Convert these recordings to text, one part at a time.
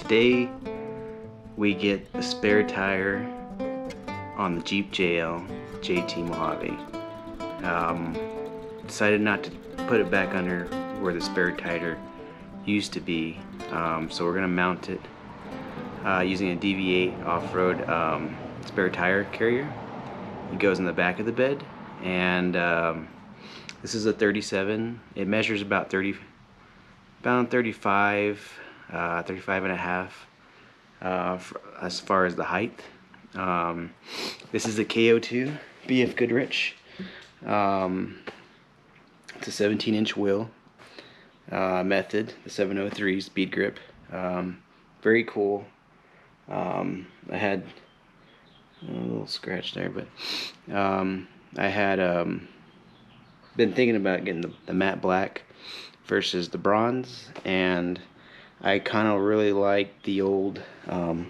Today we get the spare tire on the Jeep JL JT Mojave. Decided not to put it back under where the spare tire used to be, so we're gonna mount it using a DV8 off-road spare tire carrier. It goes in the back of the bed, and this is a 37. It measures about 35, 35 and a half as far as the height. This is the KO2 BF Goodrich. It's a 17-inch wheel method, the 703 speed grip. Very cool. I had a little scratch there, but I had been thinking about getting the matte black versus the bronze, and I kind of really like the old I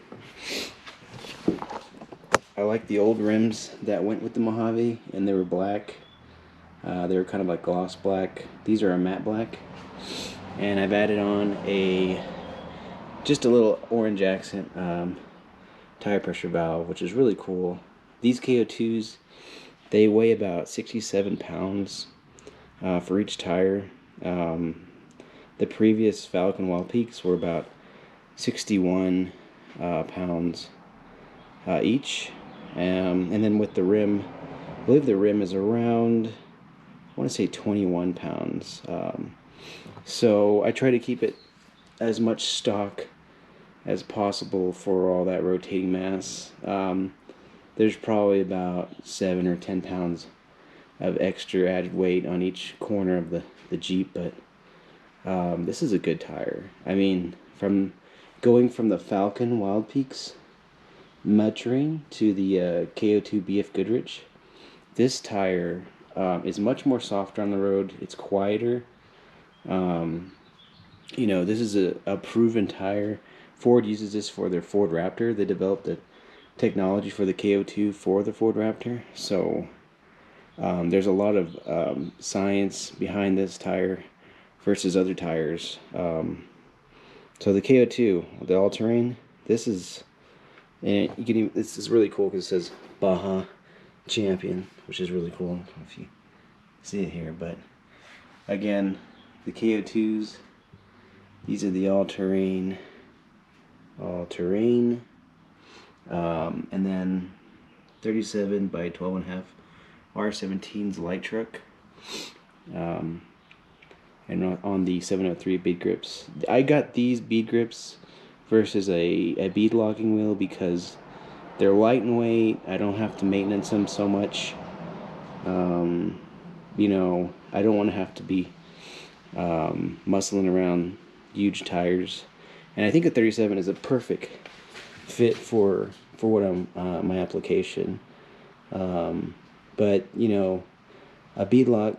like the old rims that went with the Mojave, and they were black. They were kind of like gloss black. These are a matte black, and I've added on just a little orange accent tire pressure valve, which is really cool. These KO2s, they weigh about 67 pounds for each tire. The previous Falcon Wild Peaks were about 61 pounds each, and then with the rim, I believe the rim is around, I want to say 21 pounds. So I try to keep it as much stock as possible for all that rotating mass. There's probably about 7 or 10 pounds of extra added weight on each corner of the Jeep, but this is a good tire. I mean, from going from the Falcon Wild Peaks Mud-Terrain to the KO2 BF Goodrich, this tire is much more softer on the road. It's quieter. You know, this is a proven tire. Ford uses this for their Ford Raptor. They developed the technology for the KO2 for the Ford Raptor. So there's a lot of science behind this tire versus other tires. So the KO2, the all-terrain, this is, and you can even, this is really cool because it says Baja Champion, which is really cool. I don't know if you see it here, but again, the KO2s, these are the all-terrain, and then 37 by 12.5 R17's light truck, and on the 703 bead grips. I got these bead grips versus a bead locking wheel because they're light and weight. I don't have to maintenance them so much. You know, I don't want to have to be muscling around huge tires, and I think a 37 is a perfect fit for what my application. But you know, a bead lock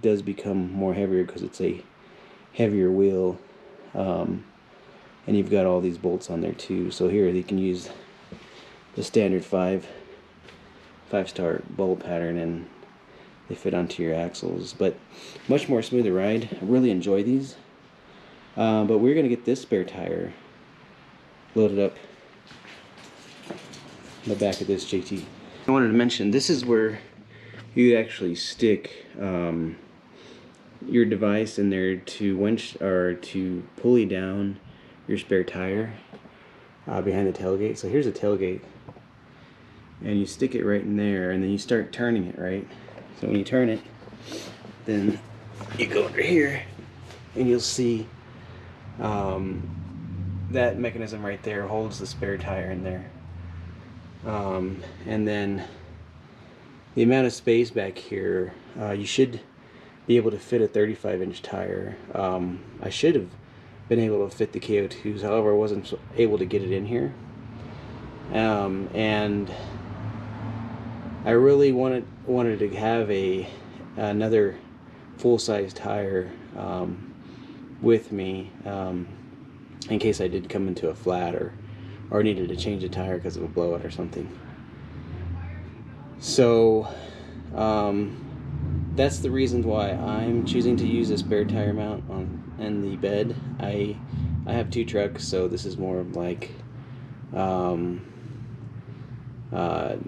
does become more heavier because it's a heavier wheel, and you've got all these bolts on there too. So here you can use the standard 5-star bolt pattern, and they fit onto your axles, but much more smoother ride. I really enjoy these. But we're gonna get this spare tire loaded up in the back of this JT. I wanted to mention, this is where you actually stick your device in there to winch or to pulley down your spare tire behind the tailgate. So here's a tailgate, and you stick it right in there, and then you start turning it, right? So when you turn it, then you go under here, and you'll see that mechanism right there holds the spare tire in there. And then the amount of space back here, you should be able to fit a 35-inch tire. I should have been able to fit the KO2s, however I wasn't able to get it in here. And I really wanted to have another full-size tire with me in case I did come into a flat or needed to change a tire because of a blowout or something. So that's the reason why I'm choosing to use a spare tire mount in the bed. I I have two trucks, so this is more of like,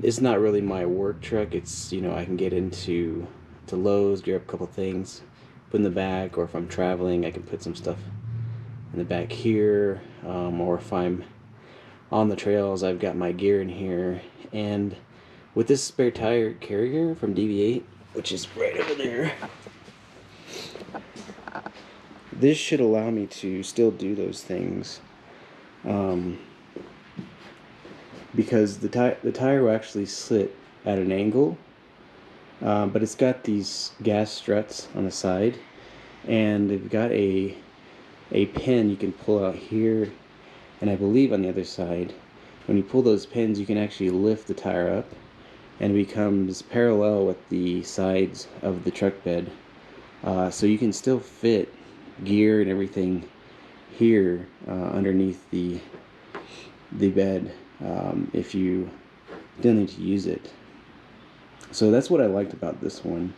it's not really my work truck. It's, you know, I can get into Lowe's, grab a couple things, put in the back, or if I'm traveling, I can put some stuff in the back here, or if I'm on the trails, I've got my gear in here. And with this spare tire carrier from DV8, which is right over there, this should allow me to still do those things, because the tire will actually sit at an angle, but it's got these gas struts on the side, and they've got a pin you can pull out here, and I believe on the other side. When you pull those pins, you can actually lift the tire up, and it becomes parallel with the sides of the truck bed, so you can still fit gear and everything here underneath the bed, if you still need to use it. So that's what I liked about this one.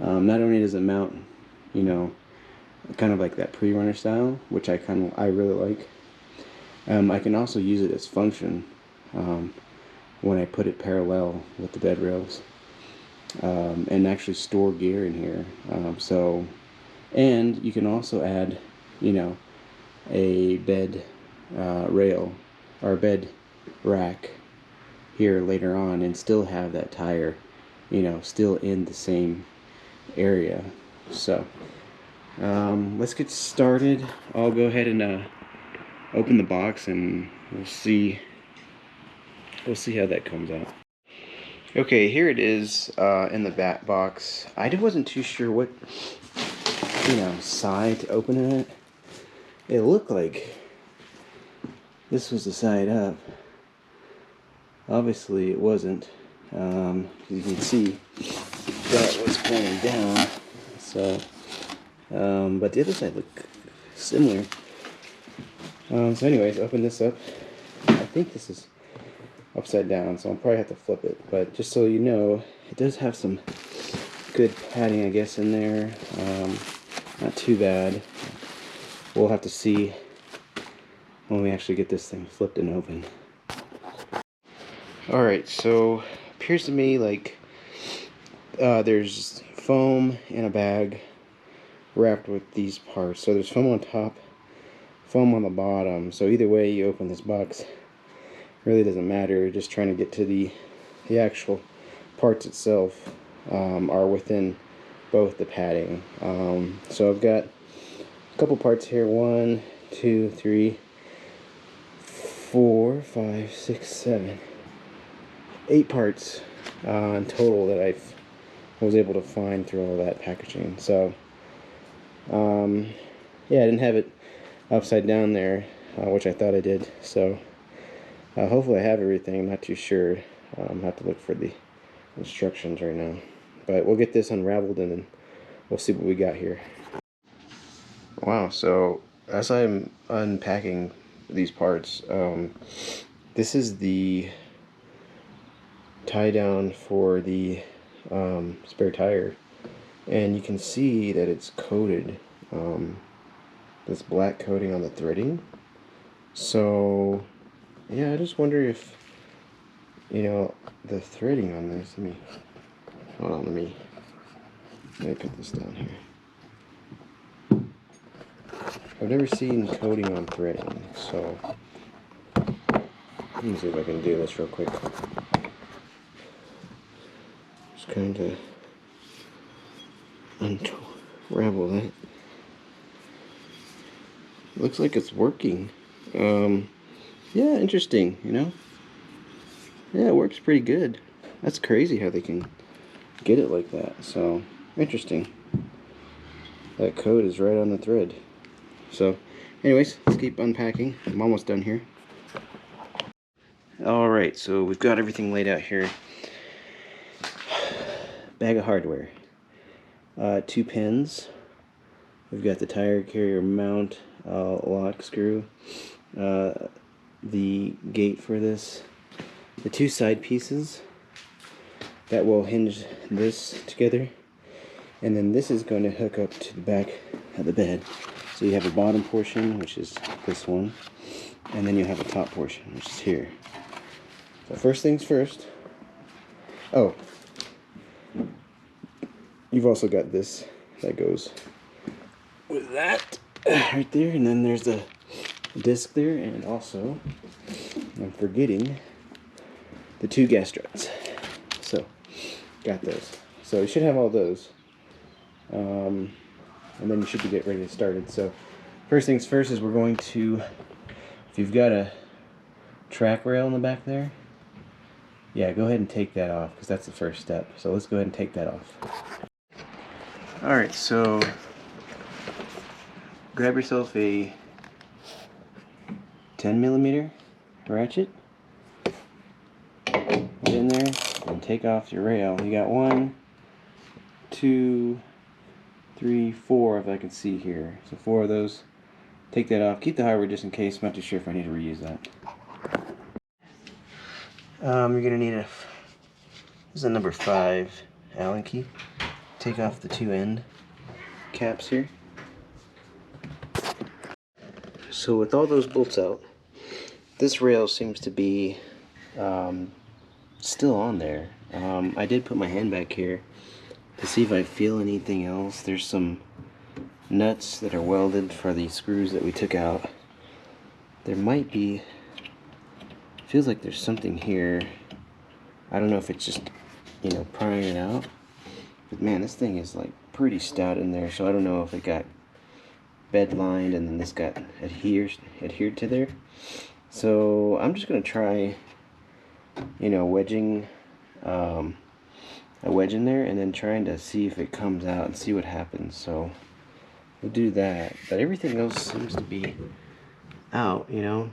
Not only does it mount, you know, kind of like that pre-runner style, which I really like. I can also use it as function when I put it parallel with the bed rails, and actually store gear in here. And you can also add, you know, a bed rail or a bed rack here later on, and still have that tire, you know, still in the same area. So let's get started. I'll go ahead and open the box, and we'll see how that comes out. Okay, here it is in the back box. I wasn't too sure what, you know, side to open it. It looked like this was the side up. Obviously it wasn't. You can see that was pointing down. So, but the other side looked similar. So anyways, open this up. I think this is upside down, so I'll probably have to flip it. But just so you know, it does have some good padding, I guess, in there. Not too bad. We'll have to see when we actually get this thing flipped and open. Alright, so appears to me like there's foam in a bag wrapped with these parts. So there's foam on top, foam on the bottom. So either way you open this box, really doesn't matter. Just trying to get to the actual parts itself are within both the padding. So I've got a couple parts here. 1, 2, 3, 4, 5, 6, 7, 8 parts in total that I was able to find through all that packaging. So yeah, I didn't have it upside down there, which I thought I did. So hopefully I have everything. I'm not too sure. I'll have to look for the instructions right now. But we'll get this unraveled, and then we'll see what we got here. Wow, so as I'm unpacking these parts, this is the tie down for the spare tire, and you can see that it's coated, this black coating on the threading. So yeah, I just wonder if, you know, the threading on this, let me put this down here. I've never seen coating on threading, so let me see if I can do this real quick. Just kind of unravel that. Looks like it's working. Yeah, interesting, you know? Yeah, it works pretty good. That's crazy how they can get it like that. So, interesting. That code is right on the thread. So, anyways, let's keep unpacking. I'm almost done here. Alright, so we've got everything laid out here. Bag of hardware. 2 pins. We've got the tire carrier mount, lock screw, the gate for this, the 2 side pieces that will hinge this together, and then this is going to hook up to the back of the bed. So you have a bottom portion, which is this one, and then you have a top portion, which is here. So first things first. Oh, you've also got this that goes with that right there, and then there's a disc there, and also I'm forgetting the 2 gas struts. So got those. So you should have all those, and then you should be getting ready to start it. So first things first is we're going to, if you've got a track rail in the back there, yeah, go ahead and take that off, because that's the first step. So let's go ahead and take that off. Alright, so grab yourself a 10mm ratchet, put it in there, and take off your rail. You got 1, 2, 3, 4 if I can see here. So 4 of those. Take that off. Keep the hardware just in case. I'm not too sure if I need to reuse that. You're gonna need this is a number 5 Allen key. Take off the 2 end caps here. So with all those bolts out, this rail seems to be still on there. I did put my hand back here to see if I feel anything else. There's some nuts that are welded for the screws that we took out. There might be, feels like there's something here. I don't know if it's just, you know, prying it out. But man, this thing is like pretty stout in there, so I don't know if it got bed lined and then this got adhered to there. So I'm just gonna try, you know, wedging a wedge in there and then trying to see if it comes out and see what happens. So we'll do that, but everything else seems to be out, you know.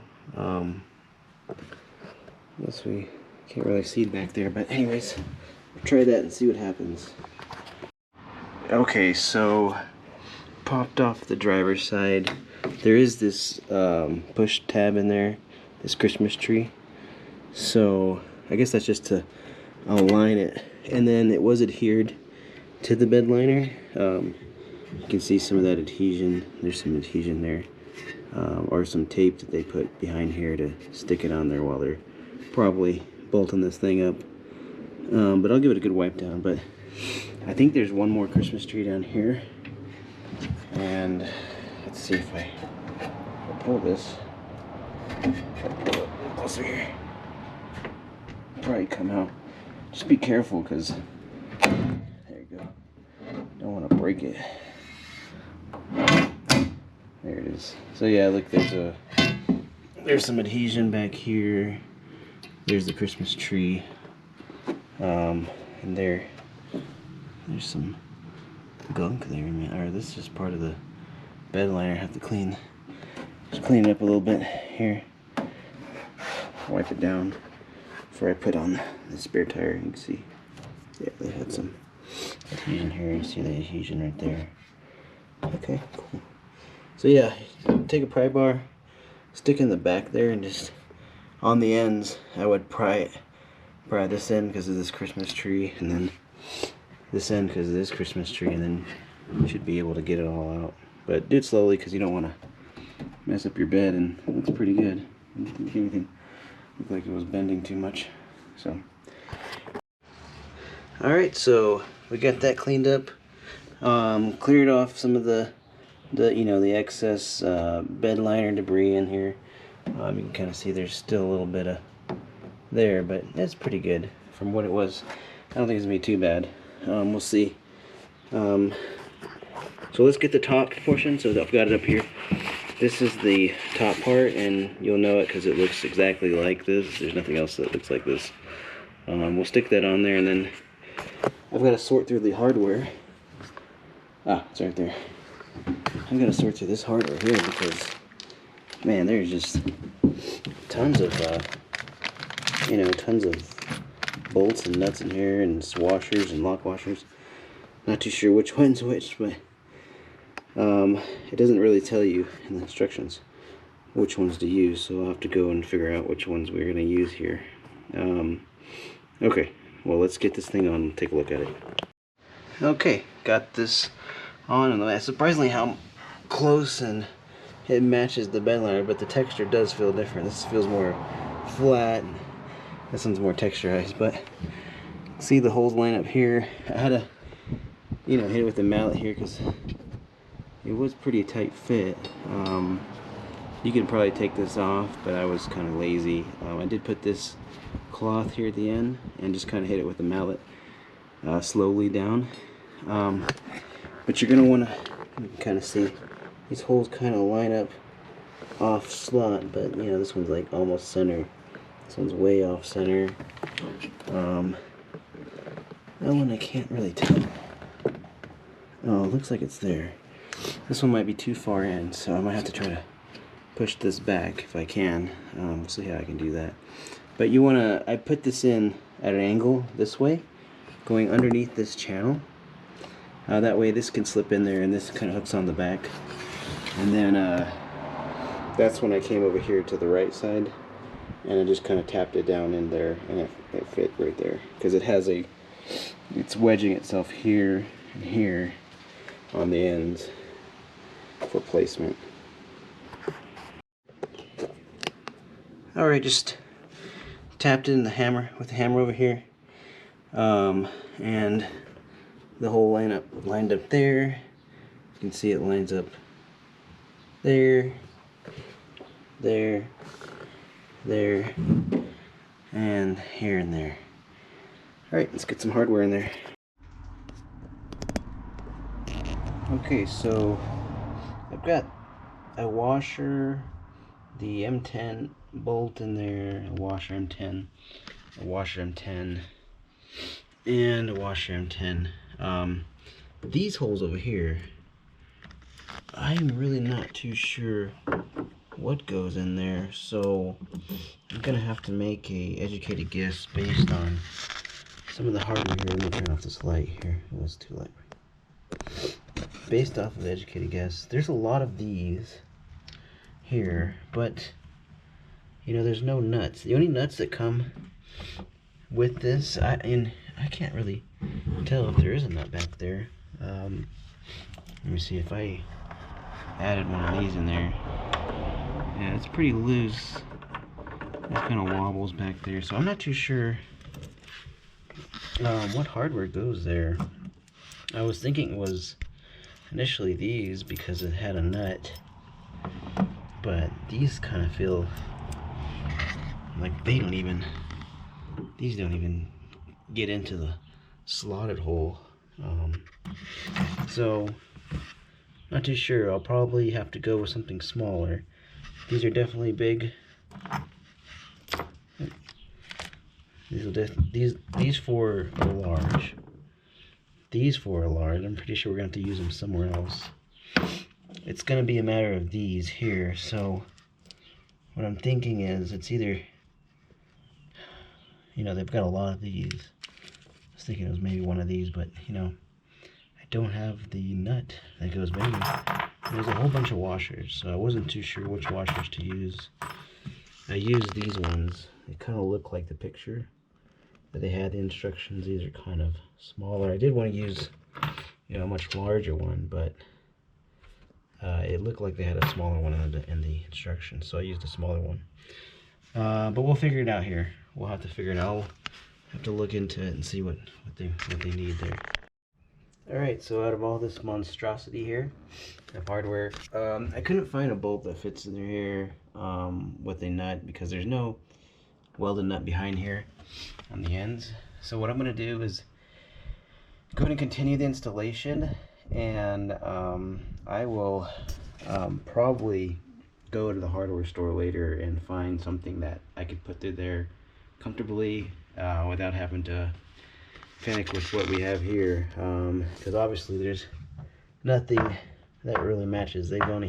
Unless we can't really see it back there, but anyways, we'll try that and see what happens. Okay, so popped off the driver's side. There is this push tab in there, this Christmas tree. So I guess that's just to align it, and then it was adhered to the bed liner. You can see some of that adhesion. There's some adhesion there, or some tape that they put behind here to stick it on there while they're probably bolting this thing up. But I'll give it a good wipe down. But I think there's one more Christmas tree down here, and let's see if I pull this. If I pull it closer here, probably come out. Just be careful, because there you go. Don't want to break it. There it is. So yeah, look, there's some adhesion back here. There's the Christmas tree, and there's some gunk there. Or this is just part of the bed liner. I have to clean it up a little bit here. Wipe it down before I put on the spare tire. You can see, yeah, they had some adhesion here. You see the adhesion right there. Okay, cool. So yeah, take a pry bar, stick in the back there, and just on the ends, I would pry this end because of this Christmas tree, and then this end because of this Christmas tree, and then you should be able to get it all out. But do it slowly, because you don't want to mess up your bed, and it looks pretty good. I didn't think anything looked like it was bending too much. So, alright, so we got that cleaned up. Cleared off some of the excess bed liner debris in here. You can kind of see there's still a little bit of there, but that's pretty good from what it was. I don't think it's gonna be too bad. We'll see. So let's get the top portion. So I've got it up here. This is the top part, and you'll know it because it looks exactly like this. There's nothing else that looks like this. We'll stick that on there, and then I've got to sort through the hardware. Ah, it's right there. I'm gonna sort through this hardware here, because man, there's just tons of tons of bolts and nuts in here, and washers and lock washers. Not too sure which one's which, but it doesn't really tell you in the instructions which ones to use, so I'll have to go and figure out which ones we're gonna use here. Okay, well, let's get this thing on and take a look at it. Okay, got this on, and surprisingly how close and it matches the bed liner, but the texture does feel different. This feels more flat. This one's more texturized, but see the holes line up here. I had to, hit it with the mallet here because it was pretty tight fit. You could probably take this off, but I was kind of lazy. I did put this cloth here at the end and just kind of hit it with the mallet slowly down. But you're gonna want to kind of see these holes kind of line up off slot, but this one's like almost center. This one's way off center. That one I can't really tell. Oh, it looks like it's there. This one might be too far in, so I might have to try to push this back if I can. We'll see how I can do that. But you want to, I put this in at an angle this way, going underneath this channel. That way this can slip in there and this kind of hooks on the back. And then that's when I came over here to the right side and I just kind of tapped it down in there and it fit right there. Because it's wedging itself here and here on the ends for placement. Alright, just tapped in the hammer with the hammer over here, and the hole lined up there. You can see it lines up there, there, there, and here and there. Alright, let's get some hardware in there. Okay, so I've got a washer, the M10 bolt in there, a washer M10, a washer M10, and a washer M10. These holes over here, I'm really not too sure what goes in there, so I'm gonna have to make a educated guess based on some of the hardware here. Let me turn off this light here. It was too light. Based off of the educated guess, there's a lot of these here, but there's no nuts. The only nuts that come with this, and I can't really tell if there is a nut back there. Let me see if I added one of these in there. Yeah, it's pretty loose. It kind of wobbles back there, so I'm not too sure what hardware goes there. I was thinking it was initially these because it had a nut, but these kind of feel like these don't even get into the slotted hole. So not too sure. I'll probably have to go with something smaller. These are definitely big. These four are large. These four are large. I'm pretty sure we're going to have to use them somewhere else. It's going to be a matter of these here. So what I'm thinking is it's either, they've got a lot of these. I was thinking it was maybe one of these, but I don't have the nut that goes maybe. There's a whole bunch of washers, so I wasn't too sure which washers to use. I used these ones. They kind of look like the picture that they had the instructions. These are kind of smaller. I did want to use a much larger one, but it looked like they had a smaller one in the instructions, so I used a smaller one. But we'll figure it out here. We'll have to figure it out. I'll have to look into it and see what they need there. Alright, so out of all this monstrosity here of hardware, I couldn't find a bolt that fits in here with a nut because there's no welded nut behind here on the ends. So what I'm going to do is go ahead and continue the installation, and I will probably go to the hardware store later and find something that I could put through there comfortably without having to panic with what we have here, because obviously there's nothing that really matches. These are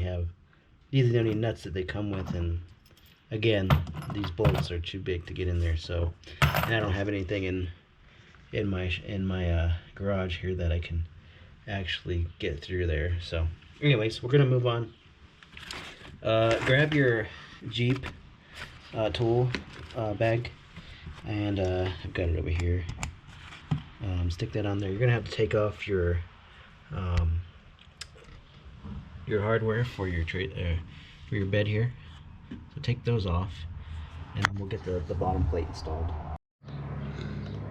the only nuts that they come with, and again, these bolts are too big to get in there. So, and I don't have anything in my garage here that I can actually get through there. So anyways, we're gonna move on. Grab your Jeep tool bag, and I've got it over here. Stick that on there. You're gonna have to take off your your hardware for your for your bed here. So take those off, and then we'll get the bottom plate installed.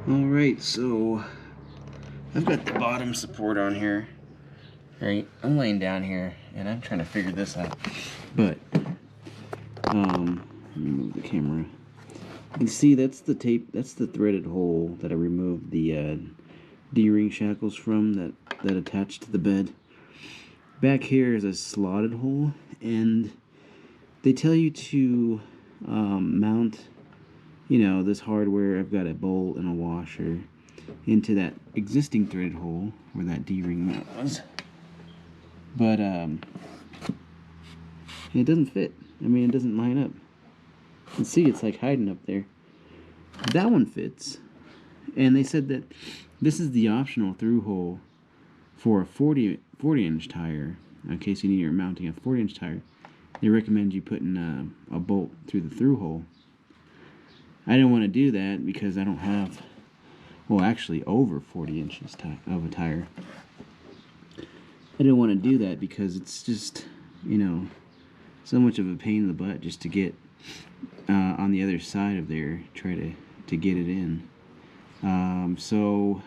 Alright, so I've got the bottom support on here. Right, I'm laying down here and I'm trying to figure this out. But let me move the camera. You can see that's the tape, that's the threaded hole that I removed the D-ring shackles from that attached to the bed. Back here is a slotted hole, and they tell you to mount, you know, this hardware. I've got a bolt and a washer into that existing threaded hole where that D-ring mount was. But it doesn't fit. I mean, it doesn't line up. You can see it's like hiding up there. That one fits. And they said that this is the optional through hole for a 40-inch tire. In case you need you're mounting a 40-inch tire, they recommend you putting a bolt through the through hole. I didn't want to do that because I don't have, well, actually over 40 inches of a tire. I didn't want to do that because it's just, you know, so much of a pain in the butt just to get on the other side of there, try to get it in. So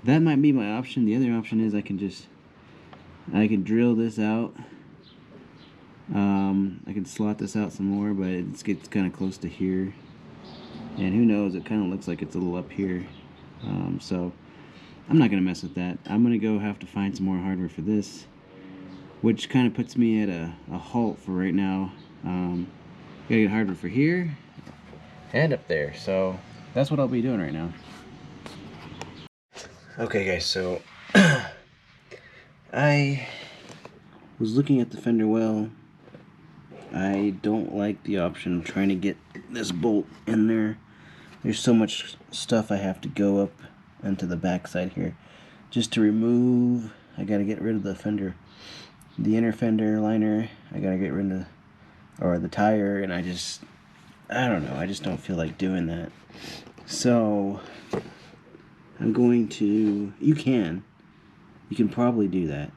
that might be my option. The other option is I can drill this out. I can slot this out some more, but it gets kind of close to here, and who knows, it kind of looks like it's a little up here. So I'm not gonna mess with that. I'm gonna have to find some more hardware for this, which kind of puts me at a halt for right now. Gotta get hardware for here and up there, so that's what I'll be doing right now. Okay guys, so I was looking at the fender well. I don't like the option of trying to get this bolt in there. There's so much stuff I have to go up into the back side here just to remove. I gotta get rid of the fender, the inner fender liner. I gotta get rid of the tire, and I don't know, I just don't feel like doing that. So I'm going to, you can probably do that.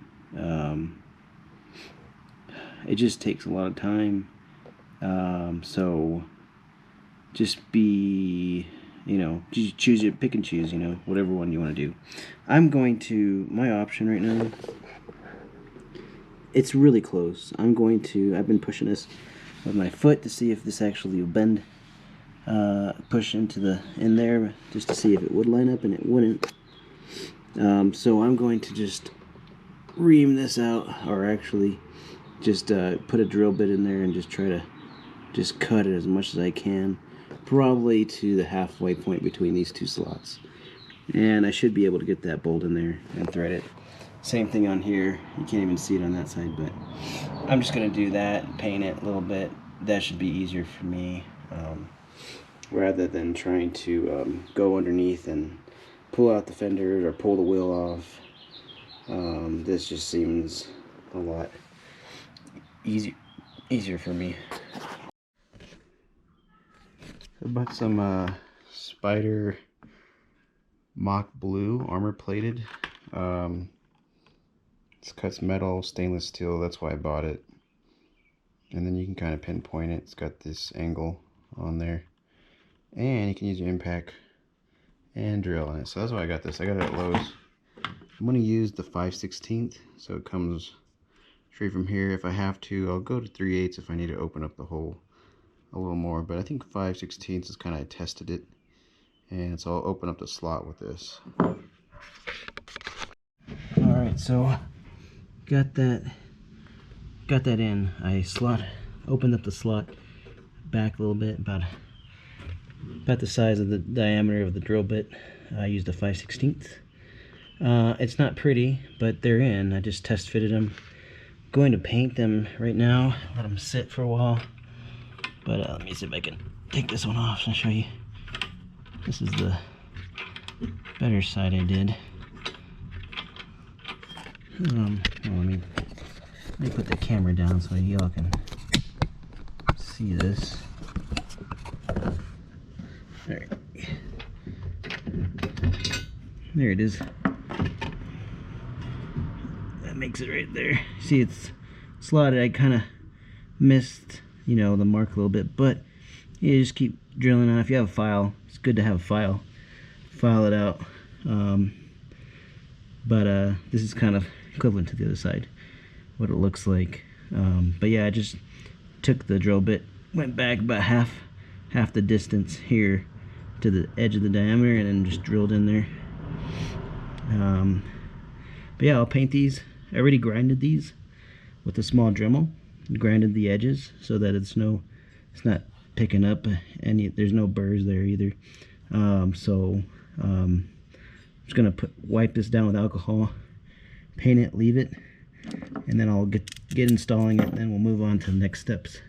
It just takes a lot of time. So just be, you know, choose it, pick and choose, you know, whatever one you want to do. I'm going to, my option right now, it's really close. I've been pushing this with my foot to see if this actually will bend, push in there just to see if it would line up, and it wouldn't. So I'm going to just ream this out, or actually just put a drill bit in there and just try to just cut it as much as I can, probably to the halfway point between these two slots, and I should be able to get that bolt in there and thread it. Same thing on here. You can't even see it on that side, but I'm just gonna do that, paint it a little bit. That should be easier for me, rather than trying to go underneath and pull out the fender or pull the wheel off. This just seems a lot easier for me. I bought some Spider Mock Blue armor plated. It cuts metal, stainless steel, that's why I bought it. And then you can kind of pinpoint it. It's got this angle on there, and you can use your impact and drill on it. So that's why I got this. I got it at Lowe's. I'm going to use the 5/16, so it comes straight from here. If I have to, I'll go to 3/8 if I need to open up the hole a little more, but I think 5/16 is kind of, I tested it, and so I'll open up the slot with this. Alright, so got that in. I opened up the slot back a little bit, about the size of the diameter of the drill bit. I used a 5/16. It's not pretty, but they're in. I just test fitted them. Going to paint them right now, let them sit for a while. But let me see if I can take this one off and show you. This is the better side I did. Let me put the camera down so y'all can see this. Alright. There it is. Let makes it right there. See, it's slotted. I kind of missed, you know, the mark a little bit, but you just keep drilling on. If you have a file, it's good to have a file. File it out. But this is kind of equivalent to the other side, what it looks like. But yeah, I just took the drill bit, went back about half the distance here to the edge of the diameter, and then just drilled in there. But yeah, I'll paint these. I already grinded these with a small Dremel. Grinded the edges so that it's not picking up any. There's no burrs there either. I'm just gonna wipe this down with alcohol, paint it, leave it, and then I'll get installing it, and then we'll move on to the next steps.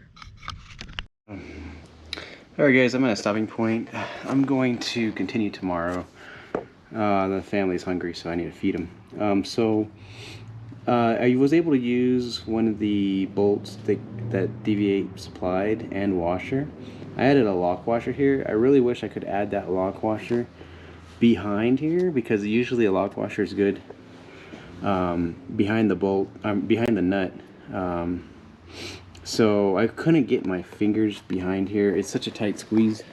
Alright guys, I'm at a stopping point. I'm going to continue tomorrow. The family's hungry, so I need to feed them. I was able to use one of the bolts that DV8 supplied and washer. I added a lock washer here. I really wish I could add that lock washer behind here, because usually a lock washer is good behind the bolt, behind the nut. So I couldn't get my fingers behind here. It's such a tight squeeze.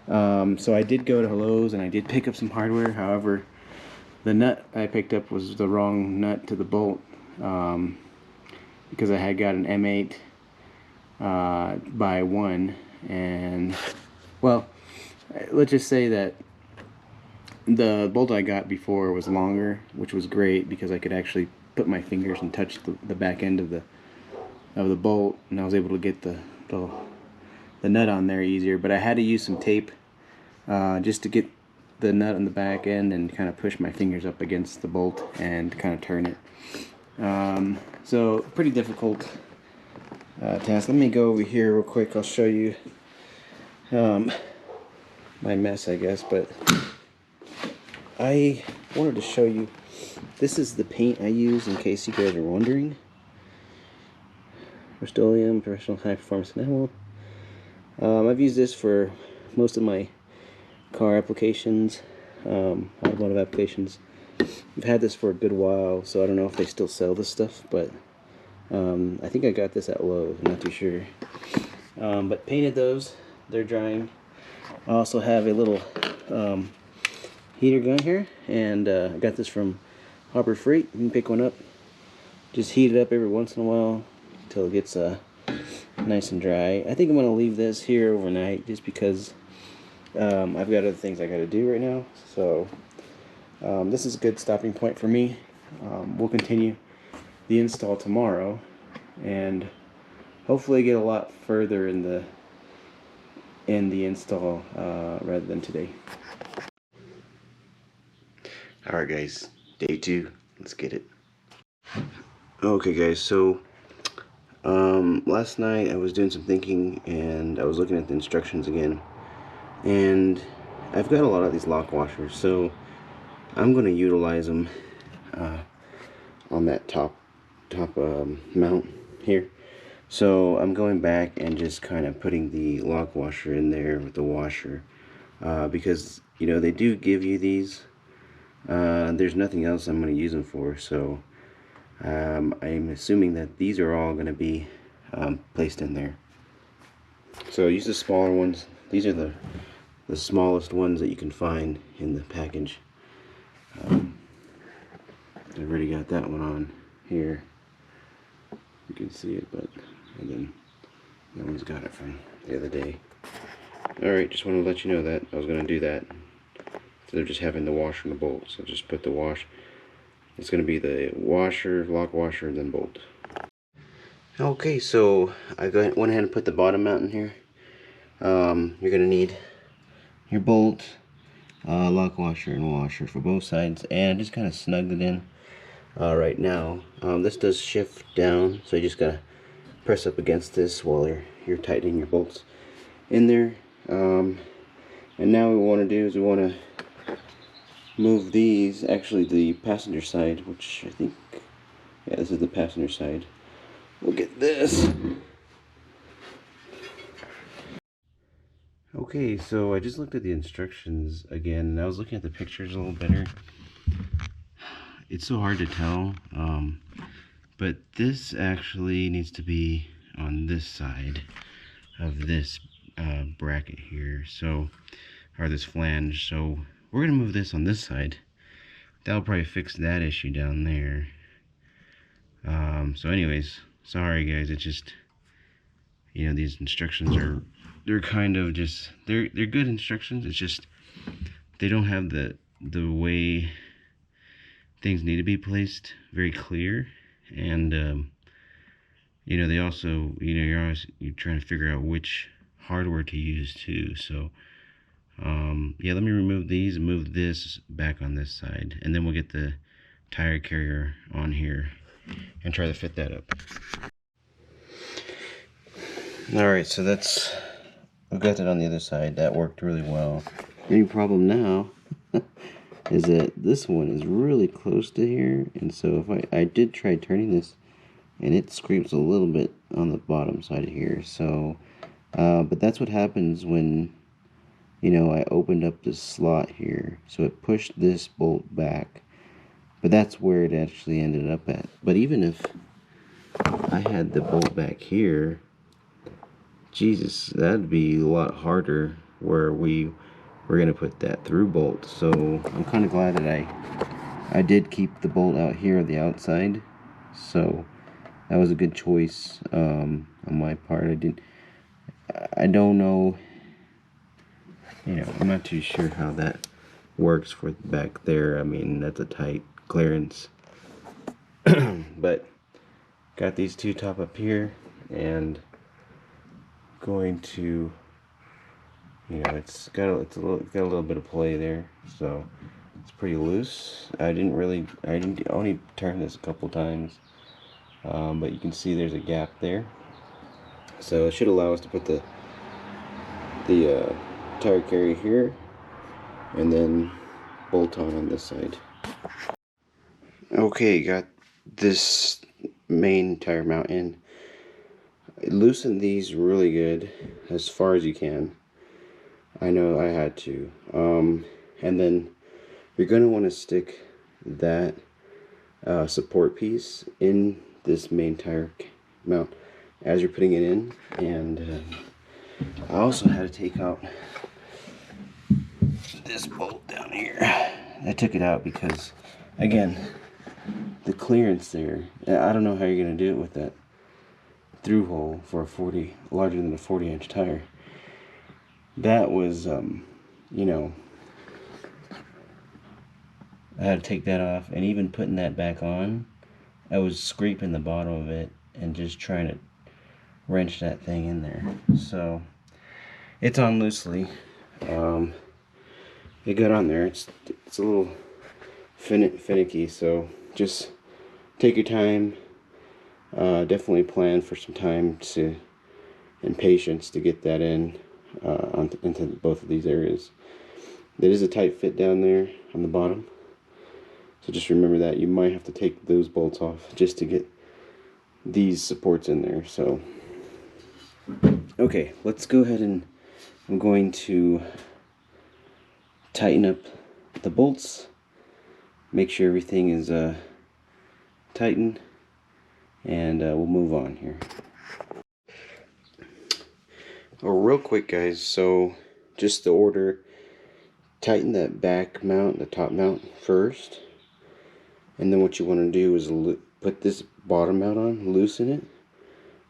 So I did go to Lowe's and I did pick up some hardware. However, the nut I picked up was the wrong nut to the bolt, because I had got an M8 by 1, and well, let's just say that the bolt I got before was longer, which was great because I could actually put my fingers and touch the back end of the bolt, and I was able to get the nut on there easier. But I had to use some tape just to get the nut on the back end and kind of push my fingers up against the bolt and kind of turn it. So pretty difficult task. Let me go over here real quick. I'll show you my mess, I guess, but I wanted to show you, this is the paint I use in case you guys are wondering. Rust-Oleum Professional High Performance Enamel. I've used this for most of my car applications, automotive applications. I've had this for a good while, so I don't know if they still sell this stuff, but I think I got this at Lowe's, I'm not too sure. But painted those, they're drying. I also have a little heater gun here, and I got this from Harbor Freight. You can pick one up. Just heat it up every once in a while until it gets nice and dry. I think I'm going to leave this here overnight just because I've got other things I got to do right now. So this is a good stopping point for me. We'll continue the install tomorrow and hopefully get a lot further in the install rather than today. Alright guys, day 2, let's get it. Okay guys, so last night I was doing some thinking and I was looking at the instructions again, and I've got a lot of these lock washers, so I'm going to utilize them on that top mount here. So I'm going back and just kind of putting the lock washer in there with the washer, because you know they do give you these. There's nothing else I'm going to use them for, so I'm assuming that these are all going to be placed in there. So use the smaller ones. These are the smallest ones that you can find in the package. I've already got that one on here. You can see it, but again, that one's got it from the other day. Alright, just want to let you know that I was going to do that. Instead of just having the washer and the bolt, so just put the wash. It's going to be the washer, lock washer, and then bolt. Okay, so I went ahead and put the bottom mount in here. You're going to need your bolt, lock washer, and washer for both sides, and I just kind of snugged it in right now. This does shift down, so you just got to press up against this while you're tightening your bolts in there. And now what we want to do is we want to move these, actually the passenger side, which I think, yeah, this is the passenger side. We'll get this. Okay, so I just looked at the instructions again, and I was looking at the pictures a little better. It's so hard to tell. But this actually needs to be on this side of this bracket here, so, or this flange. So we're gonna move this on this side. That'll probably fix that issue down there. So anyways, sorry guys, it's just, you know, these instructions are, they're kind of just, they're good instructions. It's just they don't have the way things need to be placed very clear. And you know, they also, you know, you're trying to figure out which hardware to use too. So yeah, let me remove these and move this back on this side, and then we'll get the tire carrier on here and try to fit that up. Alright, so we've got that on the other side. That worked really well. Any problem now is that this one is really close to here, and so if I did try turning this, and it scrapes a little bit on the bottom side of here. So but that's what happens when, you know, I opened up this slot here, so it pushed this bolt back, but that's where it actually ended up at. But even if I had the bolt back here, Jesus, that'd be a lot harder where we're gonna put that through bolt. So I'm kind of glad that I did keep the bolt out here on the outside. So that was a good choice on my part. I don't know, you know, I'm not too sure how that works for back there. I mean, that's a tight clearance. But got these two top up here, and going to, you know, it's got a little bit of play there, so it's pretty loose. I only turned this a couple times, but you can see there's a gap there, so it should allow us to put the tire carrier here, and then bolt on this side. Okay, got this main tire mount in. Loosen these really good, as far as you can. I know I had to. And then you're going to want to stick that support piece in this main tire mount as you're putting it in. And I also had to take out this bolt down here. I took it out because, again, the clearance there, I don't know how you're going to do it with that through hole for a larger than a 40-inch tire. That was, you know, I had to take that off, and even putting that back on, I was scraping the bottom of it and just trying to wrench that thing in there. So it's on loosely. It got on there. It's a little finicky, so just take your time. Definitely plan for some time and patience to get that in into both of these areas. There is a tight fit down there on the bottom, so just remember that. You might have to take those bolts off just to get these supports in there. So okay, let's go ahead, and I'm going to tighten up the bolts, make sure everything is tightened, and we'll move on here. Oh, real quick guys, so just the order: tighten that back mount, the top mount first, and then what you want to do is put this bottom mount on, loosen it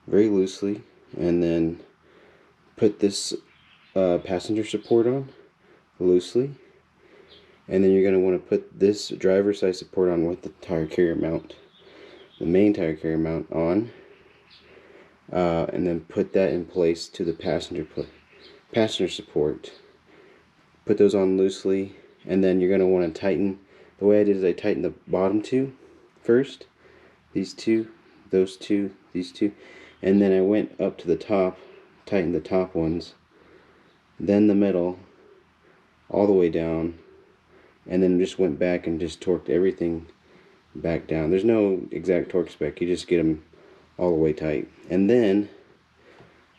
very loosely, and then put this passenger support on loosely, and then you're going to want to put this driver's side support on with the tire carrier mount, the main tire carrier mount on, and then put that in place to the passenger support. Put those on loosely, and then you're going to want to tighten. The way I did is I tightened the bottom two first, these two, those two, these two, and then I went up to the top, tightened the top ones, then the middle, all the way down, and then just went back and just torqued everything back down. There's no exact torque spec, you just get them all the way tight. And then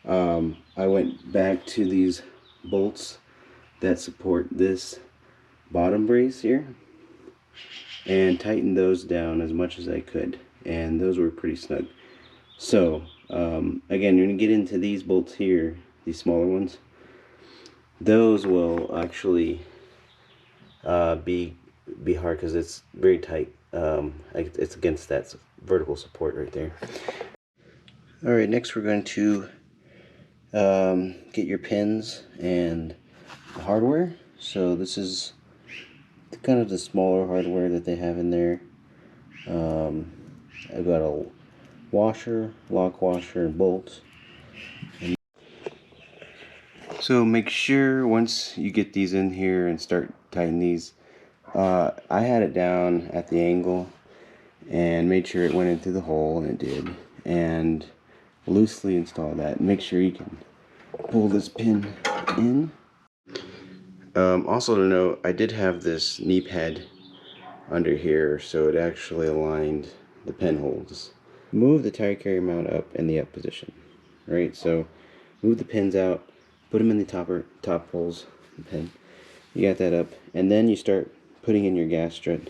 I went back to these bolts that support this bottom brace here and tightened those down as much as I could. and those were pretty snug. So again, you're gonna get into these bolts here, these smaller ones. Those will actually be hard because it's very tight. It's against that vertical support right there. All right, next we're going to get your pins and the hardware. So this is kind of the smaller hardware that they have in there. I've got a washer, lock washer, and bolt. So make sure once you get these in here and start tightening these, I had it down at the angle and made sure it went into the hole, and it did, and loosely install that. Make sure you can pull this pin in. Also to note, I did have this knee pad under here, so it actually aligned the pin holes. Move the tire carrier mount up in the up position, right? So move the pins out, put them in the top holes, the pin. You got that up, and then you start putting in your gas strut.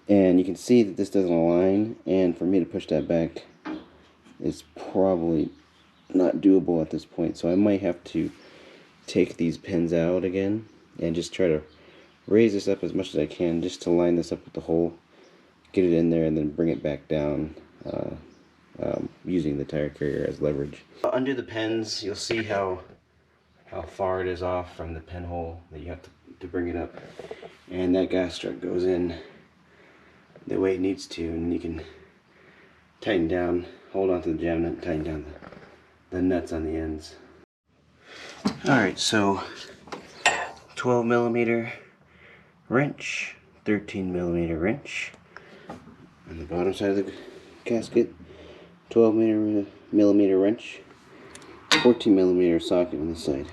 And you can see that this doesn't align, and for me to push that back is probably not doable at this point. So I might have to take these pins out again and just try to raise this up as much as I can just to line this up with the hole, get it in there, and then bring it back down using the tire carrier as leverage. Under the pins, you'll see how far it is off from the pin hole that you have to bring it up, and that gas strut goes in the way it needs to, and you can tighten down, hold on to the jam nut, and tighten down the nuts on the ends. Alright, so 12mm wrench, 13mm wrench on the bottom side of the gasket, 12mm wrench, 14mm socket on the side.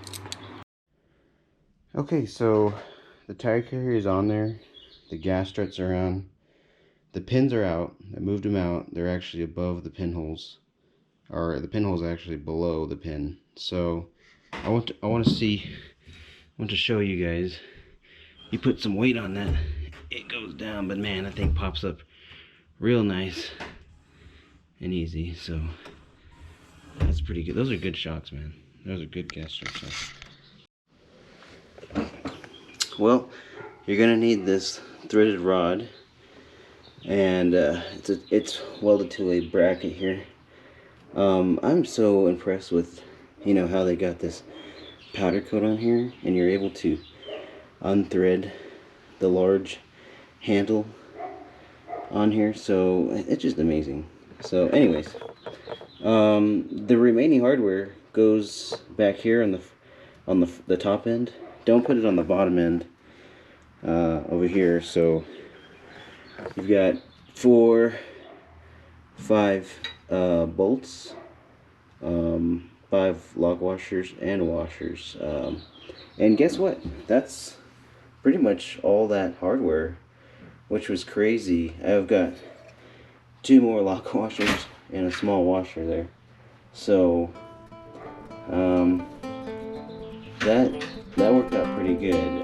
Okay, so the tire carrier is on there, the gas struts are on, the pins are out. I moved them out. They're actually above the pinholes, or the pinholes are actually below the pin. So I want to show you guys. You put some weight on that, it goes down, but man, that thing pops up real nice and easy. So that's pretty good. Those are good shocks, man. Those are good gas struts. Well, you're gonna need this threaded rod, and it's welded to a bracket here. I'm so impressed with how they got this powder coat on here, and you're able to unthread the large handle on here, so it's just amazing. So anyways, the remaining hardware goes back here on the top end. Don't put it on the bottom end over here. So you've got 5 bolts, 5 lock washers and washers, and guess what? That's pretty much all that hardware, which was crazy. I've got 2 more lock washers and a small washer there, so that worked out pretty good.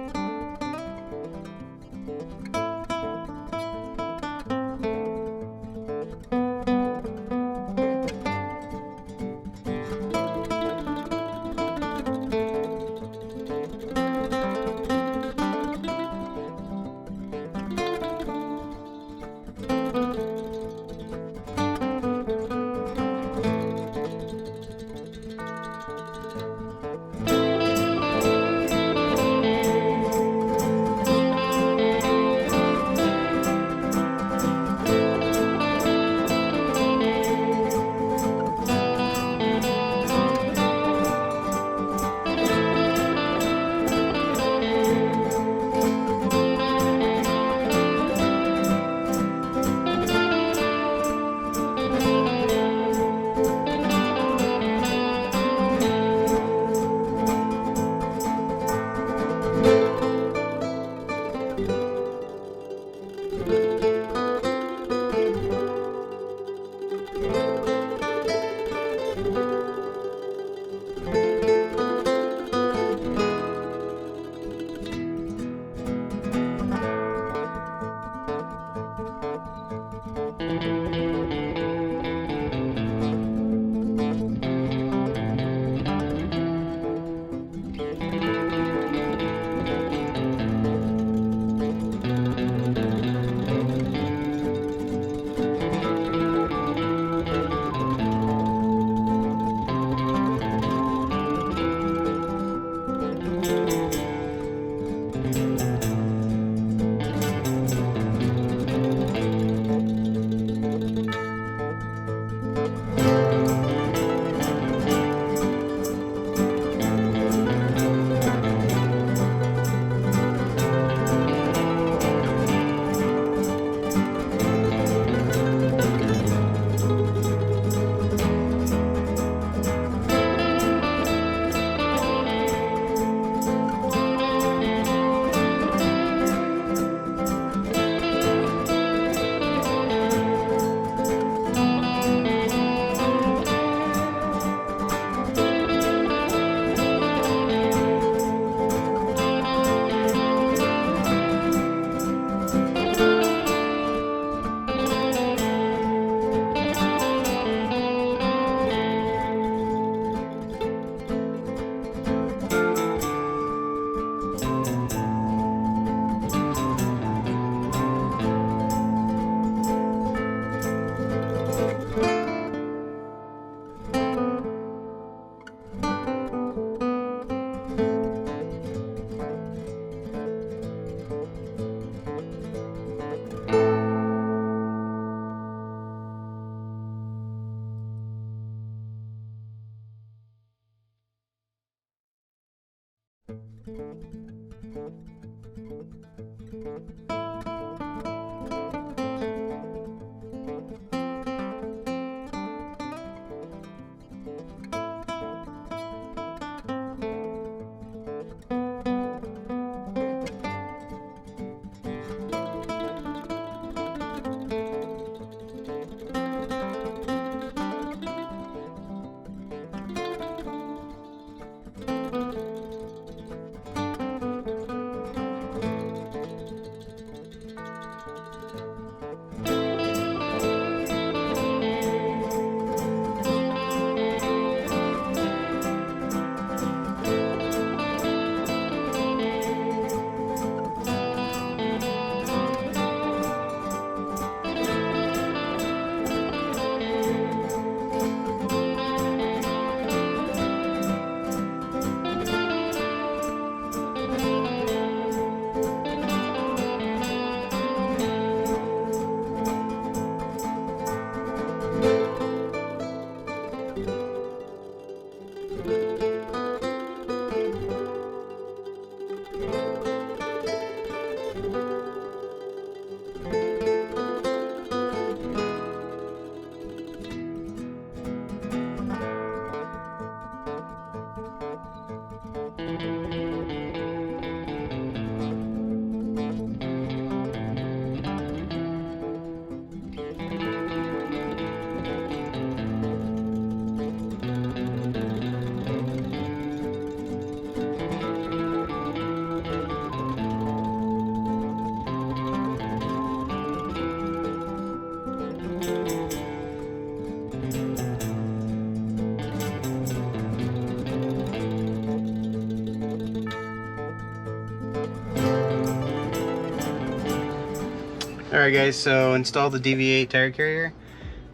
Alright guys, so install the DV8 tire carrier.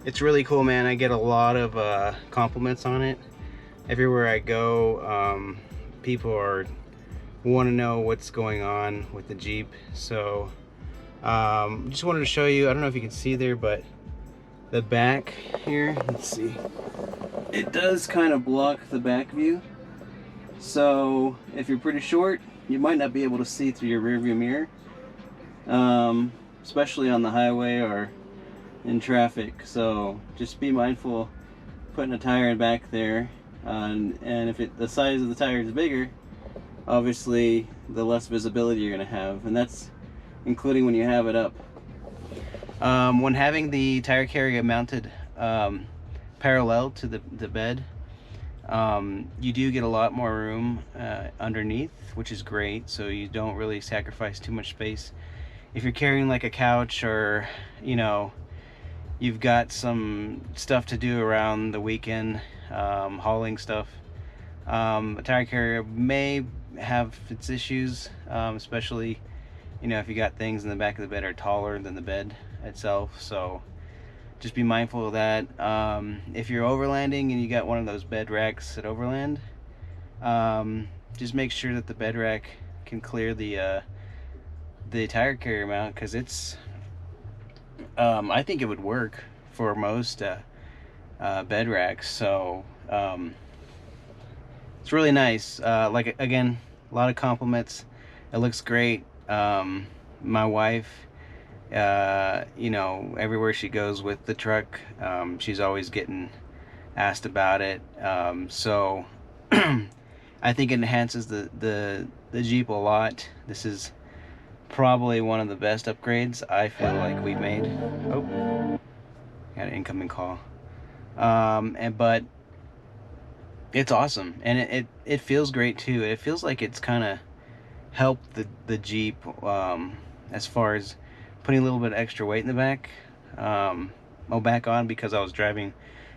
It's really cool, man. I get a lot of compliments on it. Everywhere I go, people want to know what's going on with the Jeep. So just wanted to show you, I don't know if you can see there, but the back here, let's see. It does kind of block the back view. So if you're pretty short, you might not be able to see through your rearview mirror. Especially on the highway or in traffic, so just be mindful putting a tire in back there, and if the size of the tire is bigger, obviously the less visibility you're going to have, and that's including when you have it up. When having the tire carrier mounted parallel to the bed, you do get a lot more room underneath, which is great, so you don't really sacrifice too much space. If you're carrying like a couch, or you've got some stuff to do around the weekend, hauling stuff, a tire carrier may have its issues, especially if you got things in the back of the bed are taller than the bed itself. So just be mindful of that. If you're overlanding and you got one of those bed racks at overland, just make sure that the bed rack can clear the tire carrier mount, because it's I think it would work for most bed racks. So it's really nice. Like, again, a lot of compliments. It looks great. My wife, everywhere she goes with the truck, she's always getting asked about it. So I think it enhances the Jeep a lot. This is probably one of the best upgrades I feel like we've made. Oh, got an incoming call. But it's awesome, and it feels great too. It feels like it's kind of helped the Jeep as far as putting a little bit of extra weight in the back. Back on, because I was driving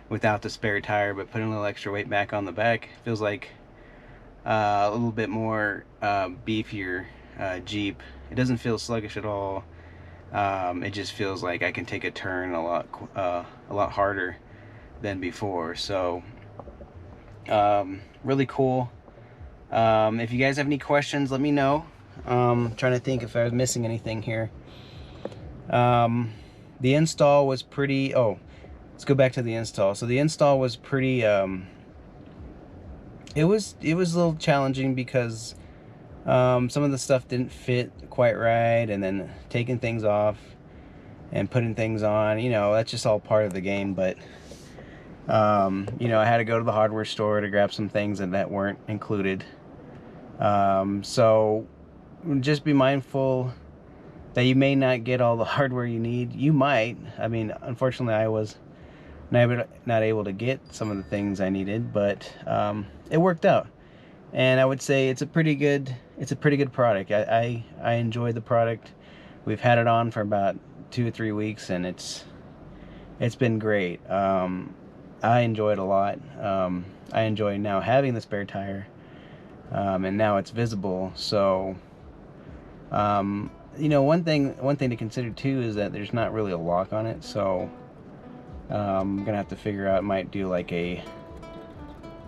without the spare tire, but putting a little extra weight back on the back feels like a little bit more beefier Jeep. It doesn't feel sluggish at all. It just feels like I can take a turn a lot harder than before. So really cool. If you guys have any questions, let me know. I'm trying to think if I was missing anything here. The install was pretty, let's go back to the install. So the install was pretty, it was a little challenging, because Some of the stuff didn't fit quite right, and then taking things off and putting things on, you know, that's just all part of the game. But you know, I had to go to the hardware store to grab some things that weren't included. So just be mindful that you may not get all the hardware you need. You might. I mean, unfortunately, I was not able to get some of the things I needed, but it worked out. And I would say it's a pretty good product. I enjoy the product. We've had it on for about 2 or 3 weeks, and it's been great. I enjoy it a lot. I enjoy now having the spare tire, and now it's visible. So you know, one thing to consider too is that there's not really a lock on it, so I'm gonna have to figure out, might do like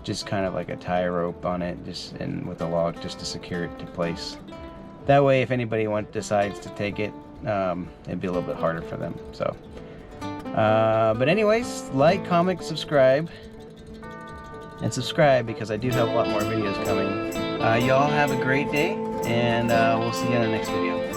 just kind of like a tie rope on it, just and with a lock just to secure it to place. That way, if anybody decides to take it, it'd be a little bit harder for them. So, but anyways, like, comment, subscribe, and subscribe because I do have a lot more videos coming. Y'all have a great day, and we'll see you in the next video.